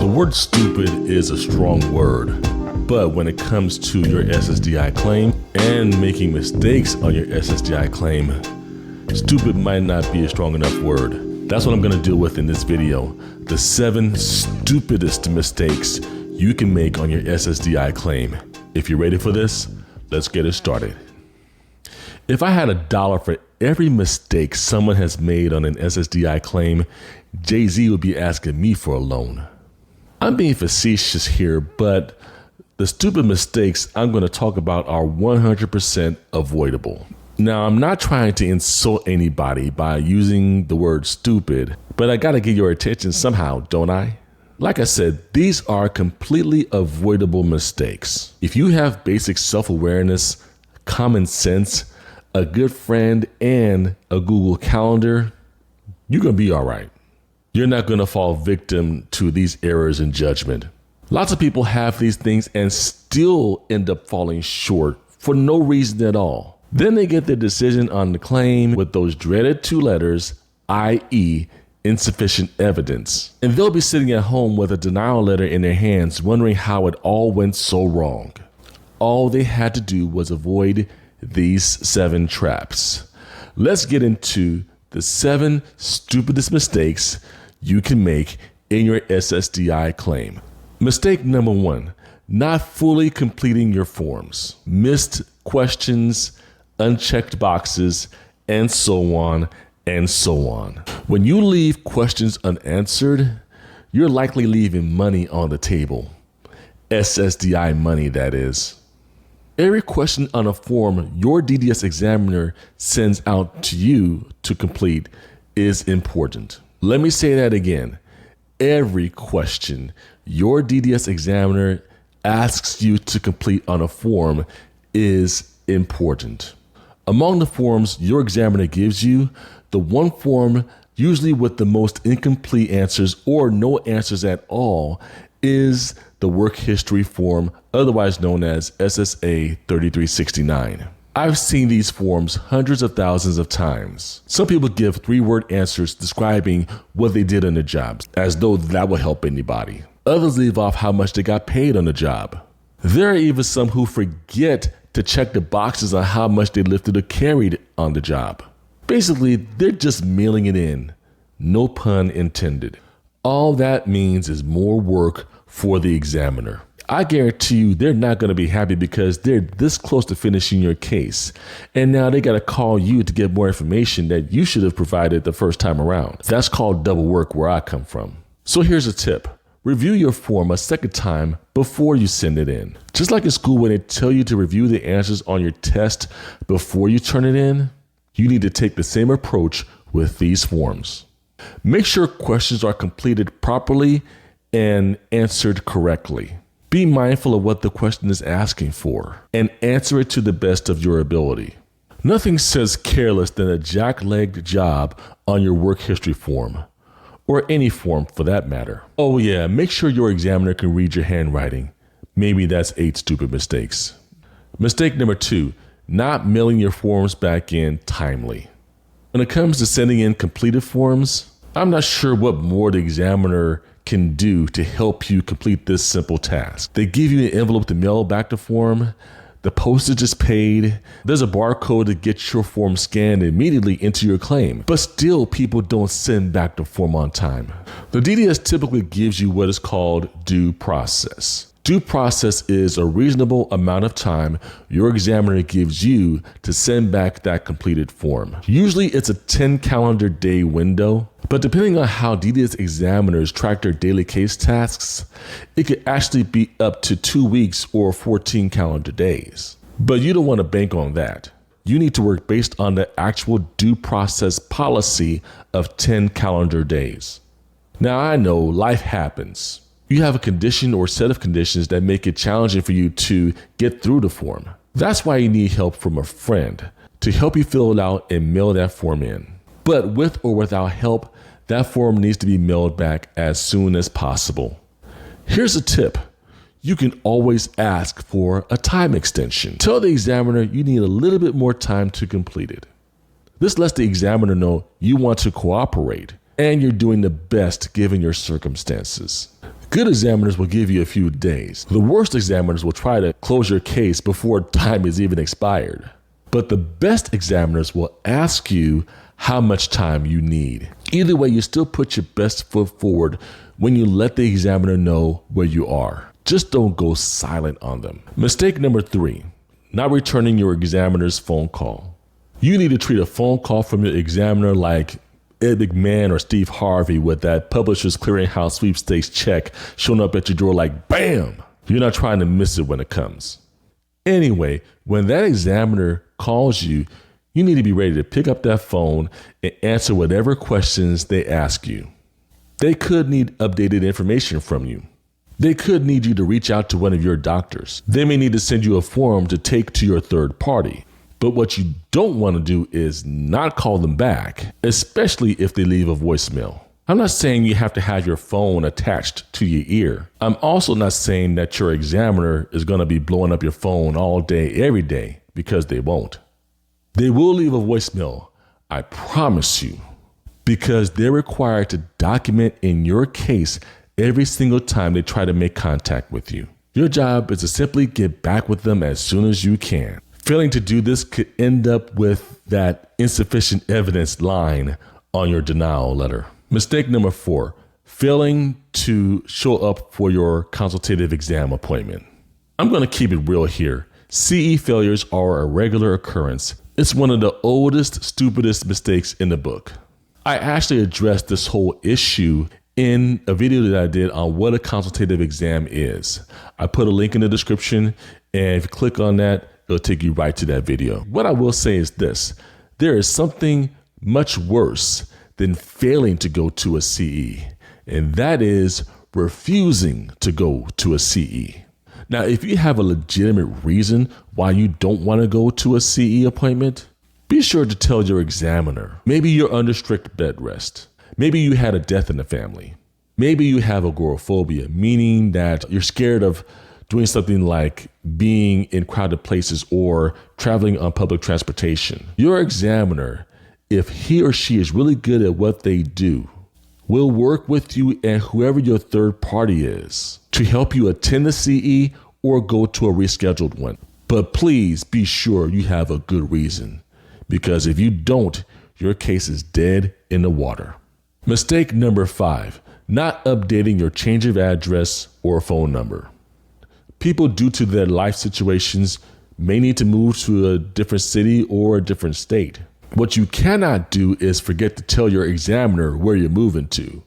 word stupid is a strong word, but when it comes to your SSDI claim and making mistakes on your SSDI claim, stupid might not be a strong enough word. That's what I'm gonna deal with in this video. The 7 stupidest mistakes you can make on your SSDI claim. If you're ready for this, let's get it started. If I had $1 for every mistake someone has made on an SSDI claim, Jay-Z would be asking me for a loan. I'm being facetious here, but the stupid mistakes I'm going to talk about are 100% avoidable. Now, I'm not trying to insult anybody by using the word stupid, but I got to get your attention somehow, don't I? Like I said, these are completely avoidable mistakes. If you have basic self-awareness, common sense, a good friend, and a Google Calendar, you're going to be all right. You're not going to fall victim to these errors in judgment. Lots of people have these things and still end up falling short for no reason at all. Then they get their decision on the claim with those dreaded 2 letters, i.e., insufficient evidence. And they'll be sitting at home with a denial letter in their hands, wondering how it all went so wrong. All they had to do was avoid these 7 traps. Let's get into the 7 stupidest mistakes you can make in your SSDI claim. Mistake number 1, not fully completing your forms. Missed questions, unchecked boxes, and so on and so on. When you leave questions unanswered, you're likely leaving money on the table. SSDI money, that is. Every question on a form your DDS examiner sends out to you to complete is important. Let me say that again. Every question your DDS examiner asks you to complete on a form is important. Among the forms your examiner gives you, the one form usually with the most incomplete answers or no answers at all is the work history form, otherwise known as SSA 3369. I've seen these forms hundreds of thousands of times. Some people give 3-word answers describing what they did on the job, as though that will help anybody. Others leave off how much they got paid on the job. There are even some who forget to check the boxes on how much they lifted or carried on the job. Basically, they're just mailing it in. No pun intended. All that means is more work for the examiner. I guarantee you they're not going to be happy because they're this close to finishing your case. And now they got to call you to get more information that you should have provided the first time around. That's called double work where I come from. So here's a tip. Review your form a second time before you send it in. Just like in school when they tell you to review the answers on your test before you turn it in, you need to take the same approach with these forms. Make sure questions are completed properly and answered correctly. Be mindful of what the question is asking for and answer it to the best of your ability. Nothing says careless than a jack-legged job on your work history form, or any form for that matter. Oh yeah, make sure your examiner can read your handwriting. Maybe that's 8 stupid mistakes. Mistake number 2, not mailing your forms back in timely. When it comes to sending in completed forms, I'm not sure what more the examiner can do to help you complete this simple task. They give you an envelope to mail back the form, the postage is paid, there's a barcode to get your form scanned immediately into your claim, but still people don't send back the form on time. The DDS typically gives you what is called due process. Due process is a reasonable amount of time your examiner gives you to send back that completed form. Usually it's a 10 calendar day window, but depending on how DDS examiners track their daily case tasks, it could actually be up to 2 weeks or 14 calendar days. But you don't want to bank on that. You need to work based on the actual due process policy of 10 calendar days. Now I know life happens. You have a condition or set of conditions that make it challenging for you to get through the form. That's why you need help from a friend to help you fill it out and mail that form in. But with or without help, that form needs to be mailed back as soon as possible. Here's a tip. You can always ask for a time extension. Tell the examiner you need a little bit more time to complete it. This lets the examiner know you want to cooperate and you're doing the best given your circumstances. Good examiners will give you a few days. The worst examiners will try to close your case before time is even expired. But the best examiners will ask you how much time you need. Either way, you still put your best foot forward when you let the examiner know where you are. Just don't go silent on them. Mistake number 3, not returning your examiner's phone call. You need to treat a phone call from your examiner like Ed McMahon or Steve Harvey with that Publishers Clearinghouse sweepstakes check showing up at your door like bam. You're not trying to miss it when it comes. Anyway, when that examiner calls you, you need to be ready to pick up that phone and answer whatever questions they ask you. They could need updated information from you. They could need you to reach out to one of your doctors. They may need to send you a form to take to your third party. But what you don't want to do is not call them back, especially if they leave a voicemail. I'm not saying you have to have your phone attached to your ear. I'm also not saying that your examiner is going to be blowing up your phone all day, every day, because they won't. They will leave a voicemail, I promise you, because they're required to document in your case every single time they try to make contact with you. Your job is to simply get back with them as soon as you can. Failing to do this could end up with that insufficient evidence line on your denial letter. Mistake number 4, failing to show up for your consultative exam appointment. I'm going to keep it real here. CE failures are a regular occurrence. It's one of the oldest, stupidest mistakes in the book. I actually addressed this whole issue in a video that I did on what a consultative exam is. I put a link in the description, and if you click on that, it'll take you right to that video. What I will say is this: there is something much worse than failing to go to a CE, and that is refusing to go to a CE. Now, if you have a legitimate reason why you don't want to go to a CE appointment, be sure to tell your examiner. Maybe you're under strict bed rest. Maybe you had a death in the family. Maybe you have agoraphobia, meaning that you're scared of doing something like being in crowded places or traveling on public transportation. Your examiner, if he or she is really good at what they do, will work with you and whoever your third party is to help you attend the CE or go to a rescheduled one. But please be sure you have a good reason, because if you don't, your case is dead in the water. Mistake number 5, not updating your change of address or phone number. People, due to their life situations, may need to move to a different city or a different state. What you cannot do is forget to tell your examiner where you're moving to.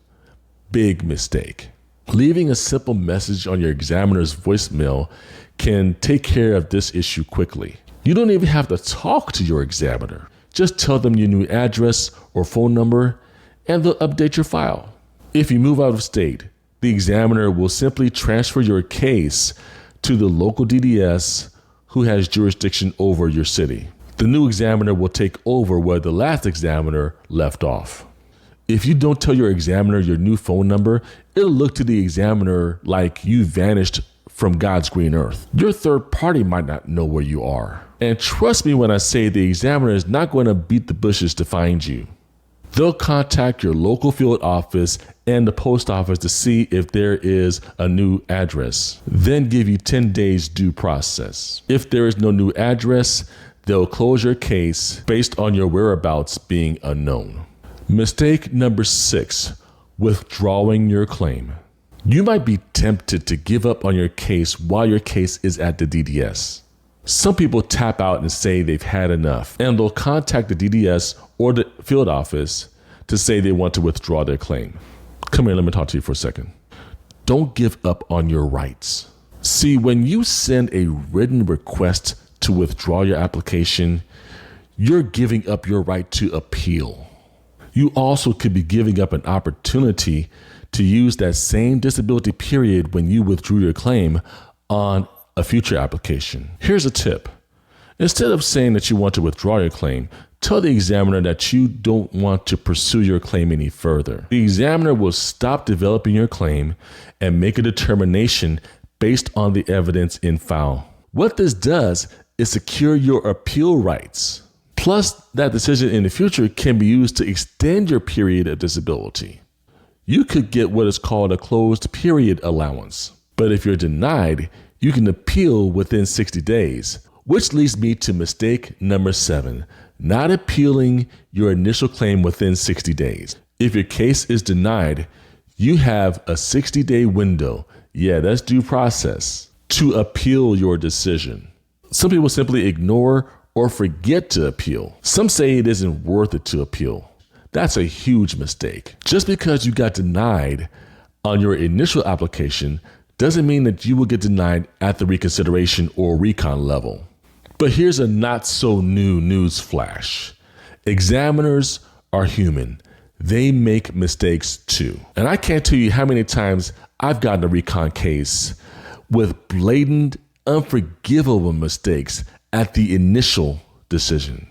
Big mistake. Leaving a simple message on your examiner's voicemail can take care of this issue quickly. You don't even have to talk to your examiner. Just tell them your new address or phone number, and they'll update your file. If you move out of state, the examiner will simply transfer your case to the local DDS who has jurisdiction over your city. The new examiner will take over where the last examiner left off. If you don't tell your examiner your new phone number, it'll look to the examiner like you vanished from God's green earth. Your third party might not know where you are. And trust me when I say the examiner is not going to beat the bushes to find you. They'll contact your local field office and the post office to see if there is a new address, then give you 10 days due process. If there is no new address, they'll close your case based on your whereabouts being unknown. Mistake number 6, withdrawing your claim. You might be tempted to give up on your case while your case is at the DDS. Some people tap out and say they've had enough, and they'll contact the DDS or the field office to say they want to withdraw their claim. Come here, let me talk to you for a second. Don't give up on your rights. See, when you send a written request to withdraw your application, you're giving up your right to appeal. You also could be giving up an opportunity to use that same disability period when you withdrew your claim on a future application. Here's a tip. Instead of saying that you want to withdraw your claim, tell the examiner that you don't want to pursue your claim any further. The examiner will stop developing your claim and make a determination based on the evidence in file. What this does is secure your appeal rights. Plus, that decision in the future can be used to extend your period of disability. you could get what is called a closed period allowance. But if you're denied, you can appeal within 60 days, which leads me to mistake number 7, not appealing your initial claim within 60 days. If your case is denied, you have a 60-day window, that's due process, to appeal your decision. Some people simply ignore or forget to appeal. Some say it isn't worth it to appeal. That's a huge mistake. Just because you got denied on your initial application doesn't mean that you will get denied at the reconsideration or recon level. But here's a not so new news flash. Examiners are human. They make mistakes too. And I can't tell you how many times I've gotten a recon case with blatant, unforgivable mistakes at the initial decision.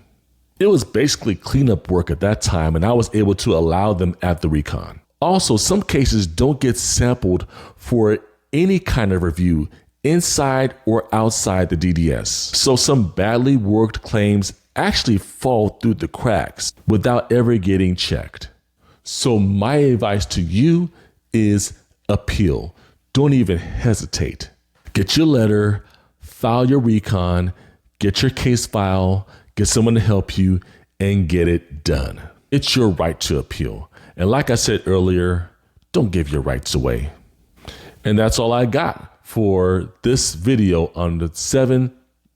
It was basically cleanup work at that time, and I was able to allow them at the recon. Also, some cases don't get sampled for any kind of review inside or outside the DDS. So some badly worked claims actually fall through the cracks without ever getting checked. So my advice to you is appeal. Don't even hesitate. Get your letter, file your recon, get your case file, get someone to help you, and get it done. It's your right to appeal. And like I said earlier, don't give your rights away. And that's all I got for this video on the 7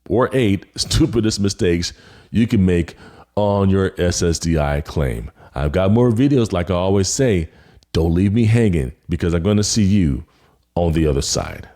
or 8 stupidest mistakes you can make on your SSDI claim. I've got more videos, like I always say. Don't leave me hanging, because I'm going to see you on the other side.